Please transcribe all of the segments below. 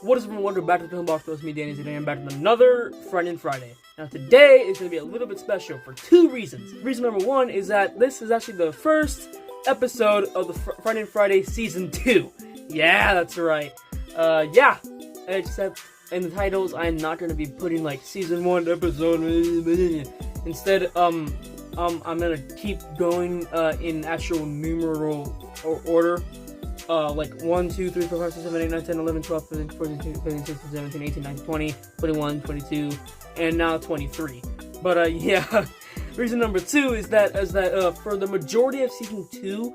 What is everyone? Welcome back to the Box with me, Danny. Today I'm back with another Friday Friday. Now today is going to be a little bit special for two reasons. Reason number one is that this is actually the first episode of the Friday Friday Season 2. Yeah, that's right. Except in the titles, I'm not going to be putting like Season 1 episode. Instead, I'm going to keep going in actual numeral order. Like 1, 2, 3, 4, 5, 6, 7, 8, 9, 10, 11, 12, 13, 14, 15, 16, 17, 18, 19, 20, 21, 22, and now 23. But reason number two is that for the majority of season 2,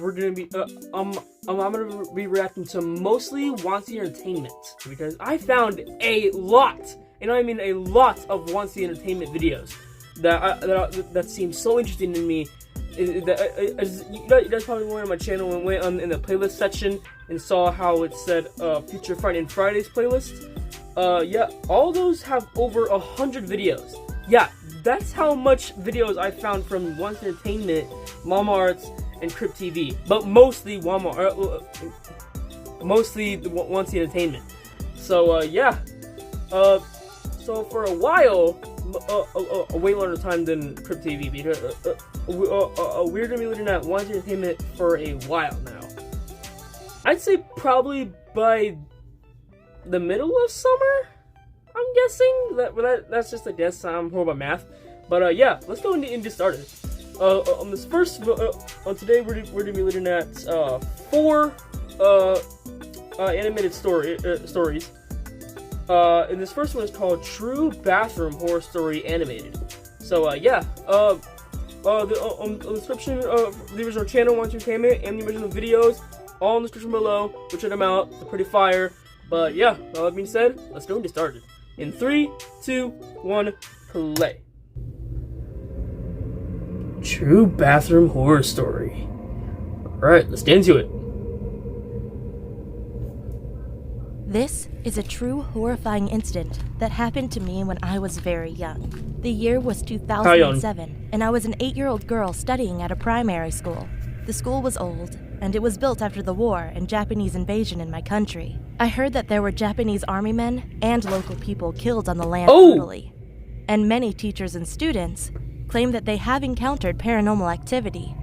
we're gonna be I'm gonna be reacting to mostly Wancy Entertainment, because I found a lot, and I mean a lot of Wancy Entertainment videos that seem so interesting to me. You guys probably went on my channel and went in the playlist section and saw how it said Future Friday and Fridays playlist. All those have over 100 videos. Yeah, that's how much videos I found from Wancy Entertainment, Mama Arts, and Crypt TV. But mostly mostly the Wancy Entertainment. So so for a while, a way longer time than Crypt TV, because we're gonna be looking at Wancy Entertainment for a while now. I'd say probably by the middle of summer, I'm guessing. That's just a guess. I'm horrible at math, but let's go and get started. On this first, on today we're gonna be looking at 4 animated stories. And this first one is called True Bathroom Horror Story Animated. So the description of the original channel, Wancy Entertainment, and the original videos, all in the description below. Go check them out. They're pretty fire. But yeah, all that being said, let's go and get started. In 3, 2, 1, play. True Bathroom Horror Story. Alright, let's get into it. This is a true horrifying incident that happened to me when I was very young. The year was 2007, and I was an 8-year-old girl studying at a primary school. The school was old, and it was built after the war and Japanese invasion in my country. I heard that there were Japanese army men and local people killed on the land brutally. And many teachers and students claim that they have encountered paranormal activity.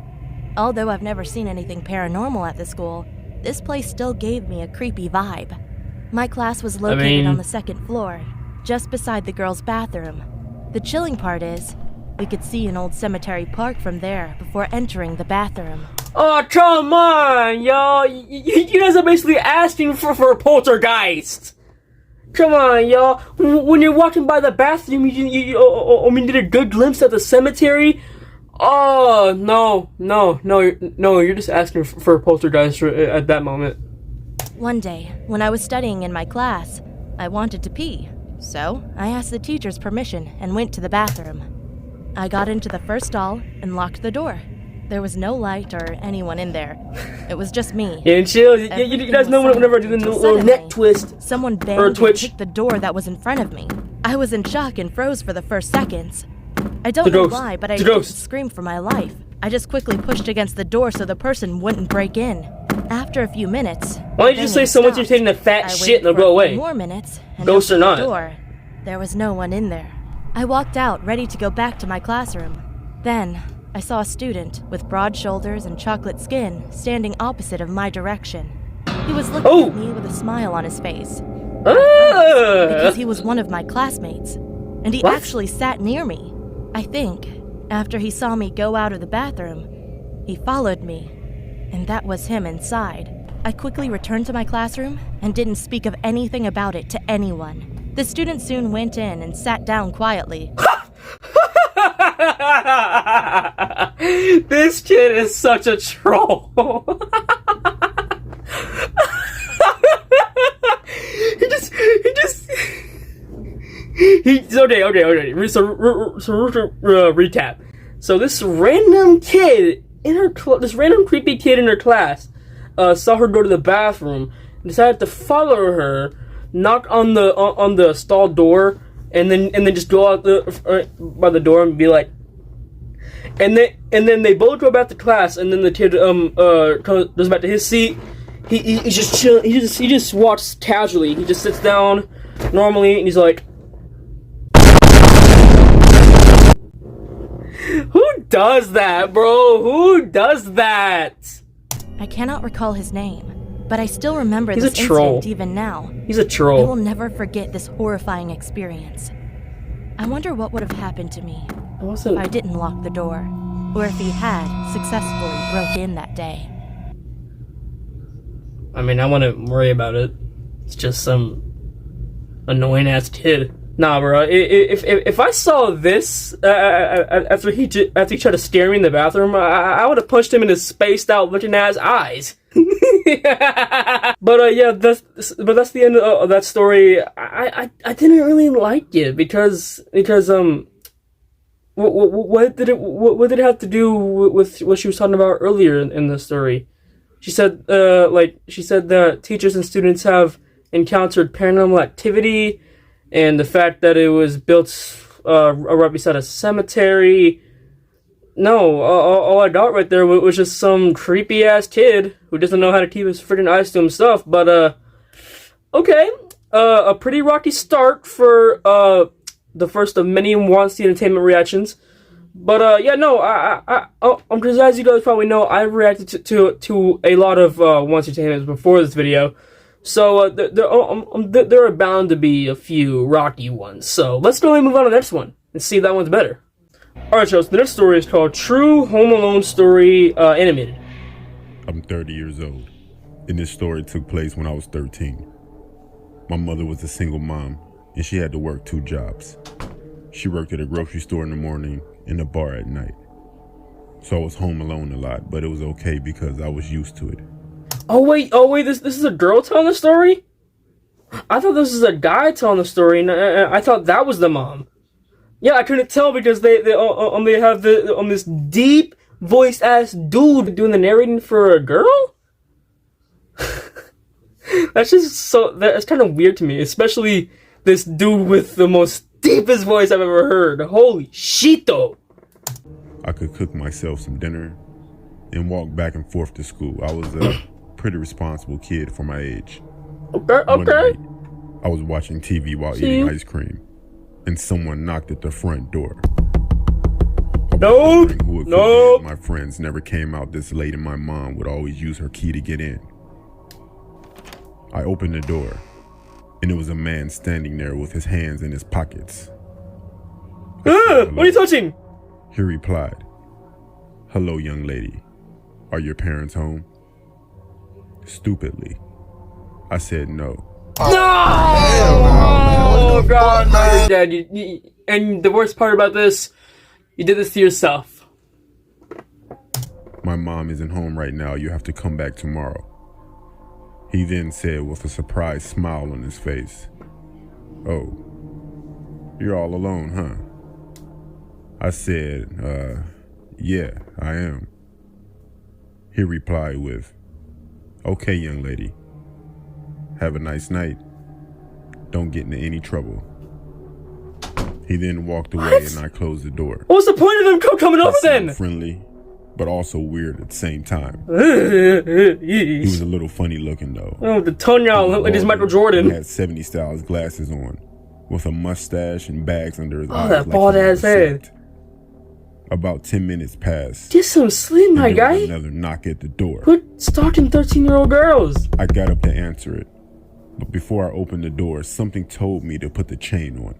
Although I've never seen anything paranormal at the school, this place still gave me a creepy vibe. My class was located on the 2nd floor, just beside the girls' bathroom. The chilling part is, we could see an old cemetery park from there before entering the bathroom. Oh, come on, y'all. You guys are basically asking for a poltergeist. Come on, y'all. When you're walking by the bathroom, you get a good glimpse at the cemetery. Oh, no, you're just asking for a poltergeist at that moment. One day, when I was studying in my class, I wanted to pee, so I asked the teacher's permission and went to the bathroom. I got into the first stall and locked the door. There was no light or anyone in there. It was just me. Yeah, and chill. You guys know whenever I do the little neck twist. Someone banged and kicked the door that was in front of me. I was in shock and froze for the first seconds. I don't know why, but I didn't scream for my life. I just quickly pushed against the door so the person wouldn't break in. After a few minutes, why don't you just say someone's taking a fat shit and they'll go away? More minutes, and ghost or not. The door, there was no one in there. I walked out, ready to go back to my classroom. Then, I saw a student with broad shoulders and chocolate skin standing opposite of my direction. He was looking at me with a smile on his face. Because he was one of my classmates, and he actually sat near me. I think, after he saw me go out of the bathroom, he followed me. And that was him inside. I quickly returned to my classroom and didn't speak of anything about it to anyone. The student soon went in and sat down quietly. This kid is such a troll. Okay. So recap. So this random kid this random creepy kid in her class saw her go to the bathroom, decided to follow her, knock on the stall door, and then just go out by the door and be like, and then they both go back to class, and then the kid goes back to his seat. He just chill. He just walks casually. He just sits down normally, and he's like, "Who does that, bro? Who does that?" I cannot recall his name, but I still remember He's this a troll. incident even now. He's a I troll. will never forget this horrifying experience. I wonder what would have happened to me if I didn't lock the door, or if he had successfully broke in that day. I mean, I wouldn't worry about it. It's just some annoying ass kid. Nah, bro. If I saw this after he tried to stare me in the bathroom, I would have punched him in his spaced out looking ass eyes. But yeah, that's the end of that story. I didn't really like it because what did it have to do with what she was talking about earlier in the story? She said that teachers and students have encountered paranormal activity, and the fact that it was built right beside a cemetery. No, all I got right there was just some creepy ass kid who doesn't know how to keep his freaking eyes to himself. But okay, a pretty rocky start for the first of many Wants the Entertainment reactions. But yeah, no, because as you guys probably know, I reacted to a lot of Wants Entertainment before this video, so there are bound to be a few rocky ones. So let's go ahead and move on to the next one and see if that one's better. Alright, so the next story is called True Home Alone Story Animated. I'm 30 years old, and this story took place when I was 13. My mother was a single mom, and she had to work 2 jobs. She worked at a grocery store in the morning and a bar at night. So I was home alone a lot, but it was okay because I was used to it. Oh wait, this is a girl telling the story? I thought this was a guy telling the story, and I thought that was the mom. Yeah, I couldn't tell because they have this deep voiced ass dude doing the narrating for a girl. That's kind of weird to me, especially this dude with the most deepest voice I've ever heard. Holy shit, though. I could cook myself some dinner and walk back and forth to school. I was a pretty responsible kid for my age. Okay. One night, I was watching TV while eating ice cream, and someone knocked at the front door. Nope. My friends never came out this late, and my mom would always use her key to get in. I opened the door, and it was a man standing there with his hands in his pockets. What are you touching? He replied, "Hello, young lady. Are your parents home?" Stupidly, I said no. Oh God, no, you're dead. And the worst part about this, you did this to yourself. My mom isn't home right now. You have to come back tomorrow. He then said with a surprised smile on his face, "Oh, you're all alone, huh?" I said, yeah, I am." He replied with, "Okay, young lady. Have a nice night. Don't get into any trouble." He then walked away and I closed the door. What was the point of them coming over then? Friendly, but also weird at the same time. He He was a little funny looking though. Oh, the toenail looked like his Michael Jordan. He had 70s styles glasses on, with a mustache and bags under his eyes. Oh, that bald ass head. About 10 minutes passed. Get some sleep, my and there was guy. another knock at the door. Quit stalking 13-year-old girls. I got up to answer it, but before I opened the door, something told me to put the chain on.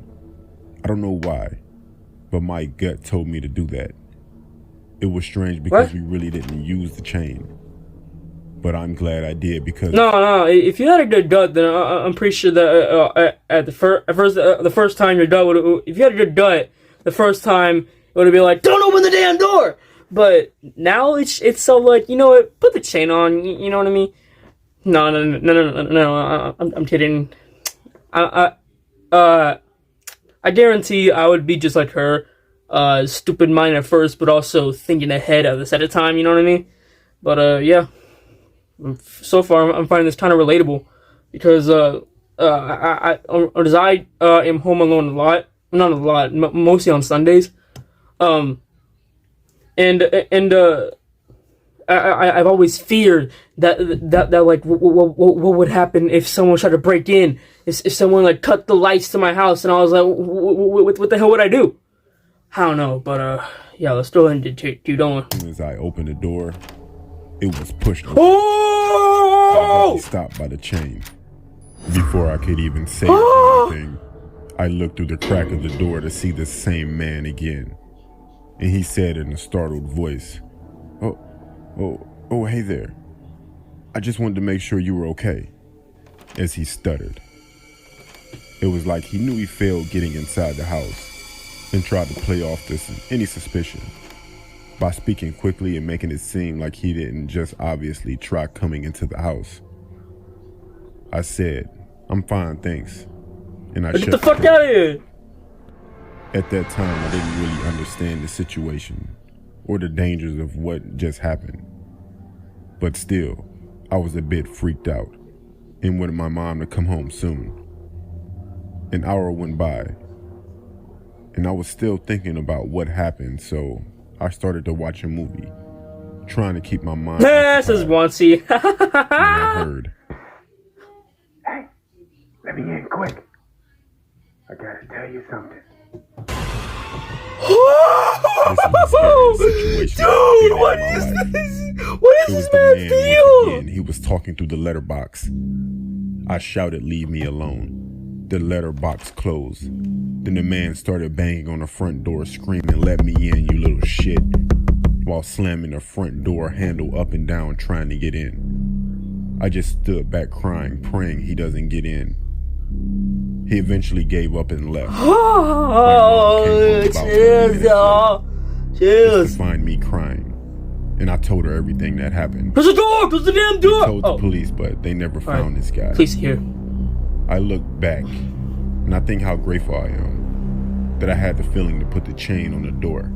I don't know why, but my gut told me to do that. It was strange because we really didn't use the chain, but I'm glad I did because No. If you had a good gut, then I'm pretty sure that at the first time your gut would. If you had a good gut, the first time it would have been like, "Don't open the damn door." But now it's so like, you know what? Put the chain on. You know what I mean? No. I'm kidding. I guarantee I would be just like her, stupid mind at first, but also thinking ahead of this at a time. You know what I mean? But yeah. So far, I'm finding this kind of relatable because I am home alone a lot, not a lot, mostly on Sundays, and I've always feared that like what would happen if someone tried to break in, if someone like cut the lights to my house, and I was like, what the hell would I do? I don't know, but yeah, let's go ahead and keep going. As I opened the door, it was pushed open. Oh! Stopped by the chain. Before I could even say anything, I looked through the crack of the door to see the same man again. And he said in a startled voice, Oh, hey there. I just wanted to make sure you were okay. As he stuttered. It was like he knew he failed getting inside the house and tried to play off any suspicion by speaking quickly and making it seem like he didn't just obviously try coming into the house. I said, I'm fine, thanks. And I Get the fuck out of here! At that time, I didn't really understand the situation or the dangers of what just happened. But still, I was a bit freaked out and wanted my mom to come home soon. An hour went by, and I was still thinking about what happened, so I started to watch a movie, trying to keep my mind This is Wancy. I heard, Hey, let me in quick. I gotta tell you something. Dude, what is this? What is this man's deal? He was talking through the letterbox. I shouted, leave me alone. The letterbox closed. Then the man started banging on the front door, screaming, let me in, you little shit, while slamming the front door handle up and down, trying to get in. I just stood back crying, praying he doesn't get in. He eventually gave up and left. Oh, cheers. To find me crying. And I told her everything that happened. Close the door! Close the damn door! I told the police, but they never found this guy. Please hear. I look back, and I think how grateful I am that I had the feeling to put the chain on the door.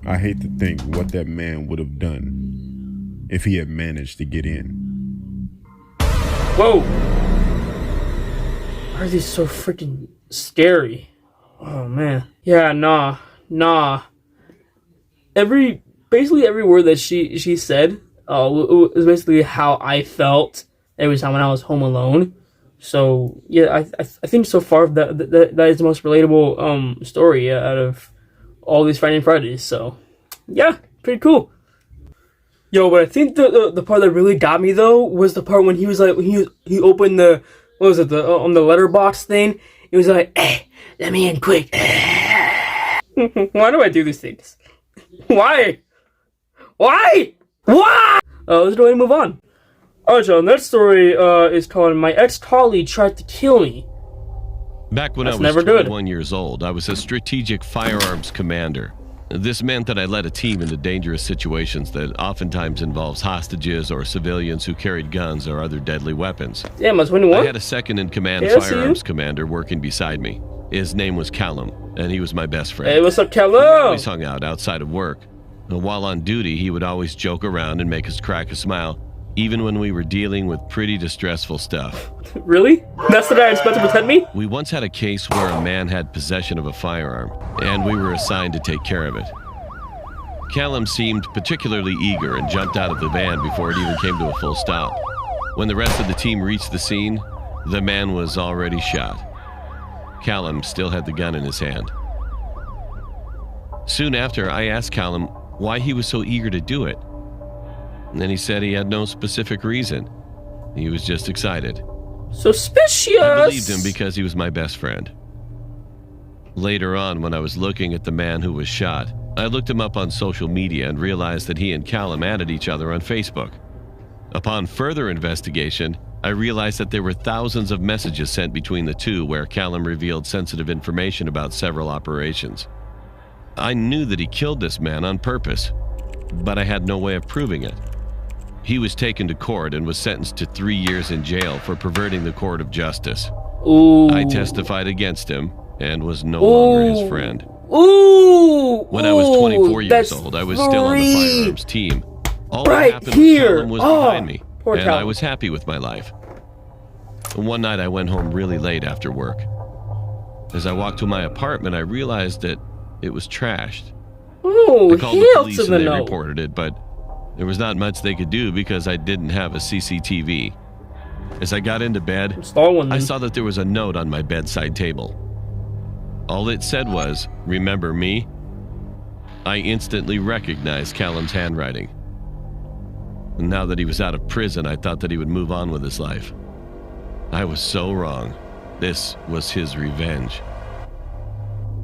I hate to think what that man would have done if he had managed to get in. Whoa! Why are these so freaking scary? Oh man. Yeah, nah. Basically every word that she said was basically how I felt every time when I was home alone. So yeah, I think so far that is the most relatable story out of all these Friday Fridays. So yeah, pretty cool. Yo, but I think the part that really got me though was the part when he was like he opened the what was it on the letterbox thing. It was like, hey, let me in quick. Why do I do these things? Why? Let's go ahead and move on. Alright, John, that story is called My Ex-Colleague Tried to Kill Me. Back when I was 21 years old, I was a strategic firearms commander. This meant that I led a team into dangerous situations that oftentimes involves hostages or civilians who carried guns or other deadly weapons. Damn, I was 21? I had a second-in-command firearms commander working beside me. His name was Callum, and he was my best friend. Hey, what's up, Callum? We always hung out outside of work. While on duty, he would always joke around and make us crack a smile, even when we were dealing with pretty distressful stuff. Really? That's the guy I'm supposed to protect me? We once had a case where a man had possession of a firearm, and we were assigned to take care of it. Callum seemed particularly eager and jumped out of the van before it even came to a full stop. When the rest of the team reached the scene, the man was already shot. Callum still had the gun in his hand. Soon after, I asked Callum why he was so eager to do it. And then he said he had no specific reason. He was just excited. Suspicious! I believed him because he was my best friend. Later on, when I was looking at the man who was shot, I looked him up on social media and realized that he and Callum added each other on Facebook. Upon further investigation, I realized that there were thousands of messages sent between the two where Callum revealed sensitive information about several operations. I knew that he killed this man on purpose, but I had no way of proving it. He was taken to court and was sentenced to 3 years in jail for perverting the court of justice. Ooh. I testified against him and was no longer his friend. Ooh. When I was 24 years old, I was still on the firearms team. All right that happened here. Callum was behind me, and Callum. I was happy with my life. One night I went home really late after work. As I walked to my apartment, I realized that it was trashed. Oh, I called the police and they reported it, but There was not much they could do because I didn't have a CCTV. As I got into bed, Install one I then. saw that there was a note on my bedside table. All it said was, "Remember me?" I instantly recognized Callum's handwriting. And now that he was out of prison, I thought that he would move on with his life. I was so wrong. This was his revenge.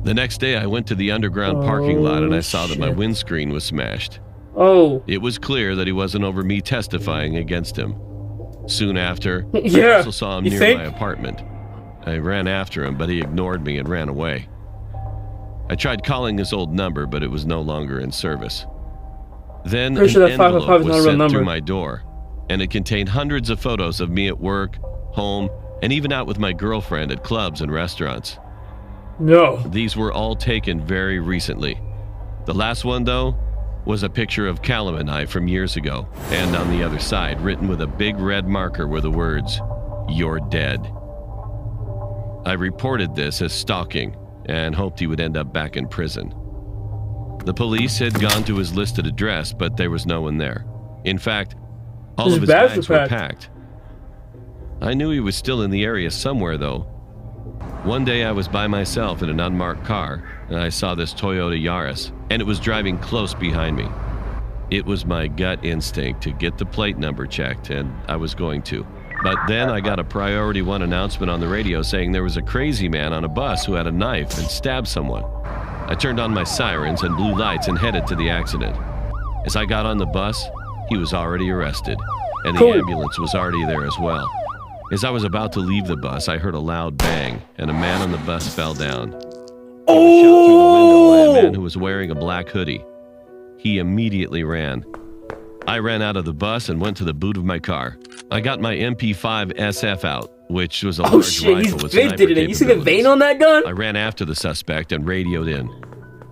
The next day, I went to the underground parking lot and I saw that my shit. windscreen was smashed. Oh. It was clear that he wasn't over me testifying against him. Soon after, I Yeah, also saw him you near think? my apartment. I ran after him, but he ignored me and ran away. I tried calling his old number, but it was no longer in service. Then Pretty sure an that 555 envelope is not a was real sent number. through my door, and it contained hundreds of photos of me at work, home, and even out with my girlfriend at clubs and restaurants. No. These were all taken very recently. The last one, though, was a picture of Callum and I from years ago, and on the other side, written with a big red marker, were the words, "You're dead." I reported this as stalking and hoped he would end up back in prison. The police had gone to his listed address, but there was no one there. In fact, all His of his bags bags were were packed. I knew he was still in the area somewhere, though. One day I was by myself in an unmarked car, and I saw this Toyota Yaris, and it was driving close behind me. It was my gut instinct to get the plate number checked, and I was going to. But then I got a Priority One announcement on the radio saying there was a crazy man on a bus who had a knife and stabbed someone. I turned on my sirens and blue lights and headed to the accident. As I got on the bus, he was already arrested, and the Cool. ambulance was already there as well. As I was about to leave the bus, I heard a loud bang, and a man on the bus fell down. He was shot through the window by a man who was wearing a black hoodie. He immediately ran. I ran out of the bus and went to the boot of my car. I got my MP5 SF out, which was a Oh large shit, he's rifle with sniper vinted it. You see the vein capabilities. on that gun? I ran after the suspect and radioed in.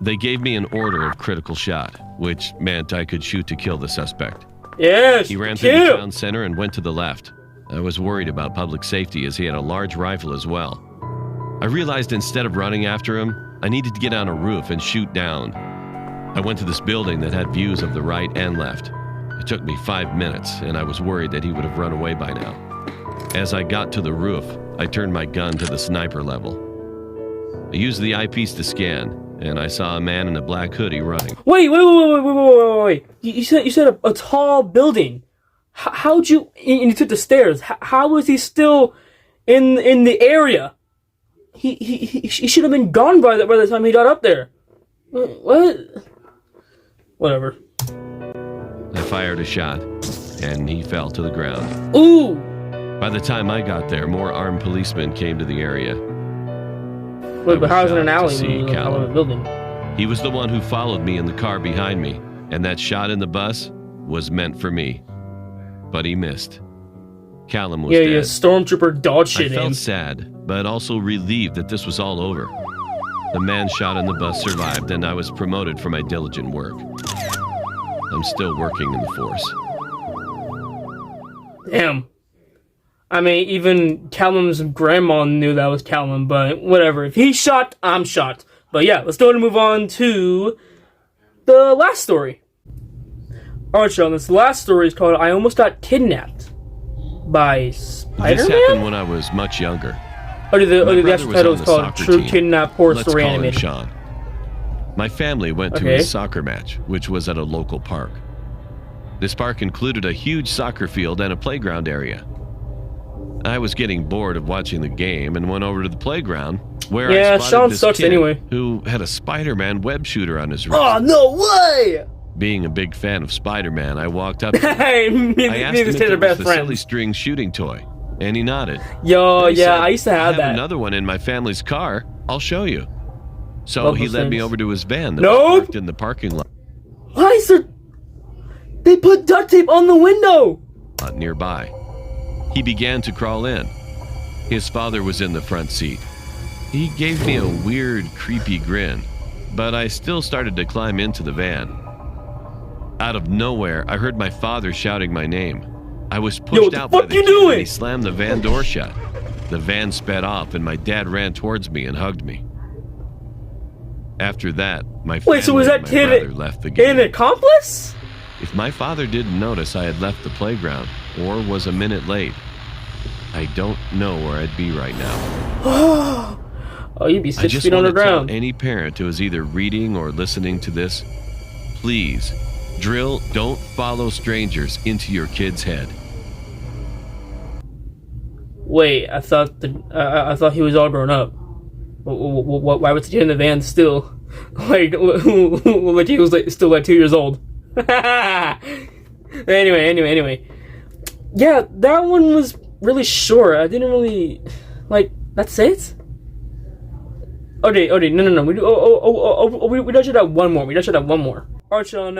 They gave me an order of critical shot, which meant I could shoot to kill the suspect. Yes. He ran through the kill. town center and went to the left. I was worried about public safety as he had a large rifle as well. I realized instead of running after him, I needed to get on a roof and shoot down. I went to this building that had views of the right and left. It took me 5 minutes, and I was worried that he would have run away by now. As I got to the roof, I turned my gun to the sniper level. I used the eyepiece to scan, and I saw a man in a black hoodie running. Wait. You said a tall building. How'd you? And you took the stairs. How was he still in the area? He should have been gone by the time he got up there. What? Whatever. I fired a shot, and he fell to the ground. Ooh. By the time I got there, more armed policemen came to the area. Wait, but was how was it in an shocked alley to see when you were in Callum. a building? He was the one who followed me in the car behind me, and that shot in the bus was meant for me. But he missed. Callum was Yeah, dead. stormtrooper dog I shit felt in. sad, but also relieved that this was all over. The man shot in the bus survived, and I was promoted for my diligent work. I'm still working in the force. Damn. I mean, even Callum's grandma knew that was Callum, but whatever. If he's shot, I'm shot. But yeah, let's go ahead and move on to the last story. Alright, Sean, this last story is called I Almost Got Kidnapped by This happened Spider-Man? when I was much younger. Or the My actual brother was title on is the called soccer True team. Kidnap Horror Let's Story call him Animated. Sean. My family went to Okay. a soccer match, which was at a local park. This park included a huge soccer field and a playground area. I was getting bored of watching the game and went over to the playground, where Yeah, I spotted Sean this sucks kid anyway. who had a Spider-Man web shooter on his wrist. Oh, no way! Being a big fan of Spider-Man, I walked up to him. Hey, me I and asked him this if kid are it was best the silly friends. string shooting toy, and he nodded. Yo, And he yeah, said, I used to have "I that. another one in my family's car. I'll show you." So Love he those led me things. over to his van that Nope. was parked in the parking lot Why is there... They put duct tape on the window! nearby. He began to crawl in. His father was in the front seat. He gave me a weird, creepy grin, but I still started to climb into the van. Out of nowhere, I heard my father shouting my name. I was pushed what the out by fuck the you kid, doing? and he slammed the van door shut. The van sped off, and my dad ran towards me and hugged me. After that, my Wait, so family was and that my kid brother left the game. an accomplice? If my father didn't notice I had left the playground or was a minute late, I don't know where I'd be right now. Oh, you'd be I 6 just feet want to underground. tell any parent who is either reading or listening to this, please, drill don't follow strangers into your kid's head. Wait, I thought he was all grown up. Why was he in the van still? Like he was still like 2 years old. Anyway. Yeah, that one was really short. I didn't really like. That's it. Okay, no. We don't should have one more. Alright, y'all.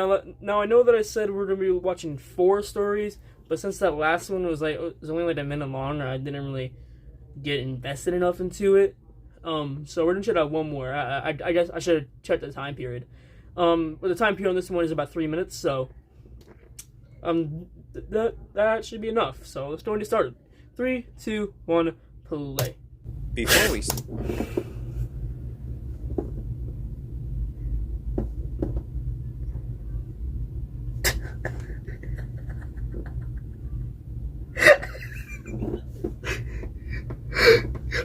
Now I know that I said we're gonna be watching 4 stories, but since that last one was only like a minute long, I didn't really get invested enough into it. So we're gonna try out one more. I guess I should have checked the time period. But the time period on this one is about 3 minutes, so that should be enough. So let's go and get started. 3, 2, 1, play. Before we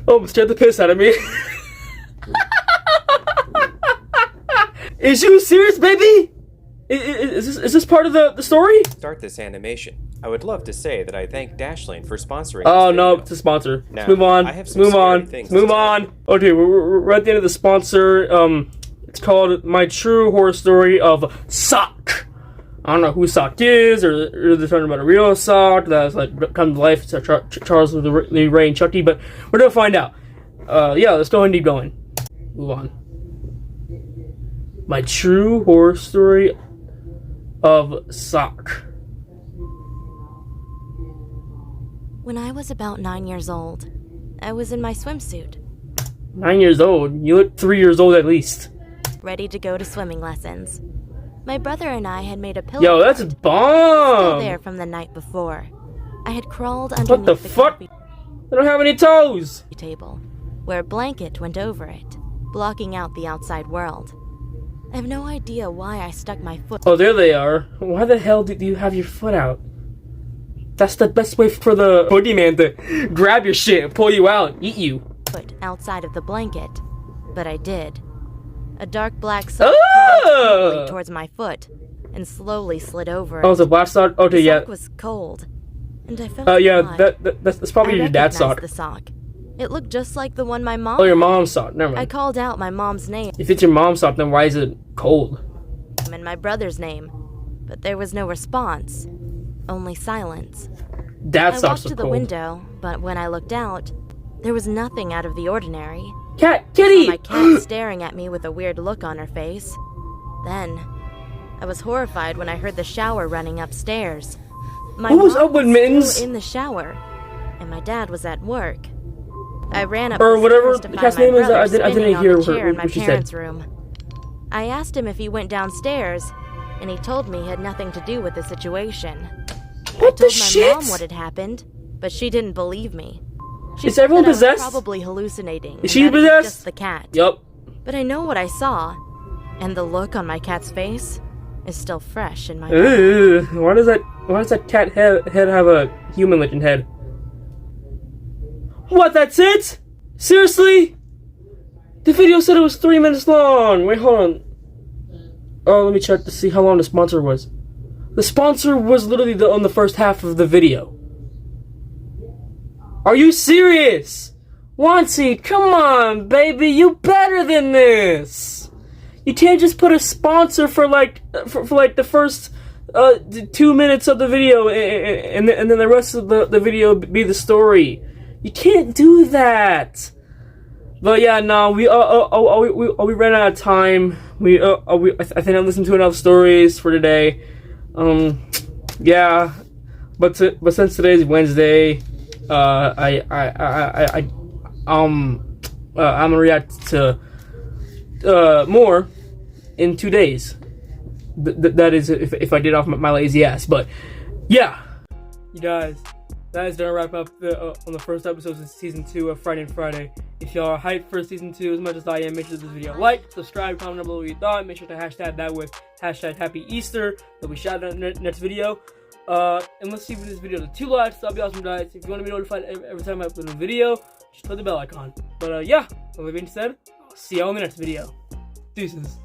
Oh, scared the piss out of me. Is you serious, baby? Is this part of the story? start this animation, I would love to say that I thank Dashlane for sponsoring Oh this no, video. it's a sponsor. Now, Let's move on. I have Let's some move scary on. things Let's move to tell on. Okay, we're at the end of the sponsor. It's called My True Horror Story of Sock. I don't know who Sock is, or they're talking about a real Sock that's like come to life. It's Charles Lee Ray and Chucky, but we're gonna find out. Yeah, let's go ahead and keep going. Move on. My True Horror Story of Sock. When I was about 9 years old, I was in my swimsuit, 9 years old? You look 3 years old at least. ready to go to swimming lessons. My brother and I had made a pillow Yo, that's fort, still bomb! there from the night before. I had crawled What underneath the the fuck? coffee I don't have any toes! table, where a blanket went over it, blocking out the outside world. I have no idea why I stuck my foot Oh, there they are. Why the hell do you have your foot out? That's the best way for the boogeyman to grab your shit and pull you out and eat you. outside of the blanket, but I did. A dark black sock Ah! crawled quickly towards my foot and slowly slid over Oh, it. it's a black sock? The Okay, yeah. sock was cold, and I felt Yeah, odd. that's probably I your dad's recognized sock. the sock. It looked just like the one my mom Oh, your had. mom's sock. Never I mind. called out my mom's name If it's your mom's sock, then why is it cold? and my brother's name, but there was no response, only silence. Dad's I socks walked are to the cold. window, but when I looked out, there was nothing out of the ordinary. Kitty! My cat staring at me with a weird look on her face. Then, I was horrified when I heard the shower running upstairs. My Who was mom up with was mittens? still in the shower, and my dad was at work. I ran up Or the whatever stairs to the find cat's my name is, brother I didn't spinning on hear the chair in my what she said. parents' room. I asked him if he went downstairs, and he told me he had nothing to do with the situation. What the I told my shit? mom what had happened, but she didn't believe me. She Is said everyone that I was possessed? probably hallucinating. Is and she that it was possessed? just the cat. Yup. But I know what I saw, and the look on my cat's face is still fresh in my mind. Ugh, why does that cat head have a human-looking head? What, that's it? Seriously? The video said it was 3 minutes long. Wait, hold on. Oh, let me check to see how long the sponsor was. The sponsor was literally on the first half of the video. Are you serious? Wancy, come on, baby, you better than this. You can't just put a sponsor for the first 2 minutes of the video and then the rest of the video be the story. You can't do that. But yeah, no, we ran out of time. I think I listened to enough stories for today. Yeah, but since today's Wednesday, I'm gonna react to more in 2 days. That is if I did off my lazy ass. But yeah, you guys, that is gonna wrap up on the first episode of season 2 of Friday and Friday. If y'all are hyped for season 2 as much as I am, make sure to this video like, subscribe, comment down below what you thought. Make sure to hashtag that with hashtag Happy Easter. That'll be shouted out in the next video. And let's see if this video to 2 likes. That'll be awesome, guys. If you want to be notified every time I upload a video, just click the bell icon. But yeah, with that being said, I'll see y'all in the next video. Deuces.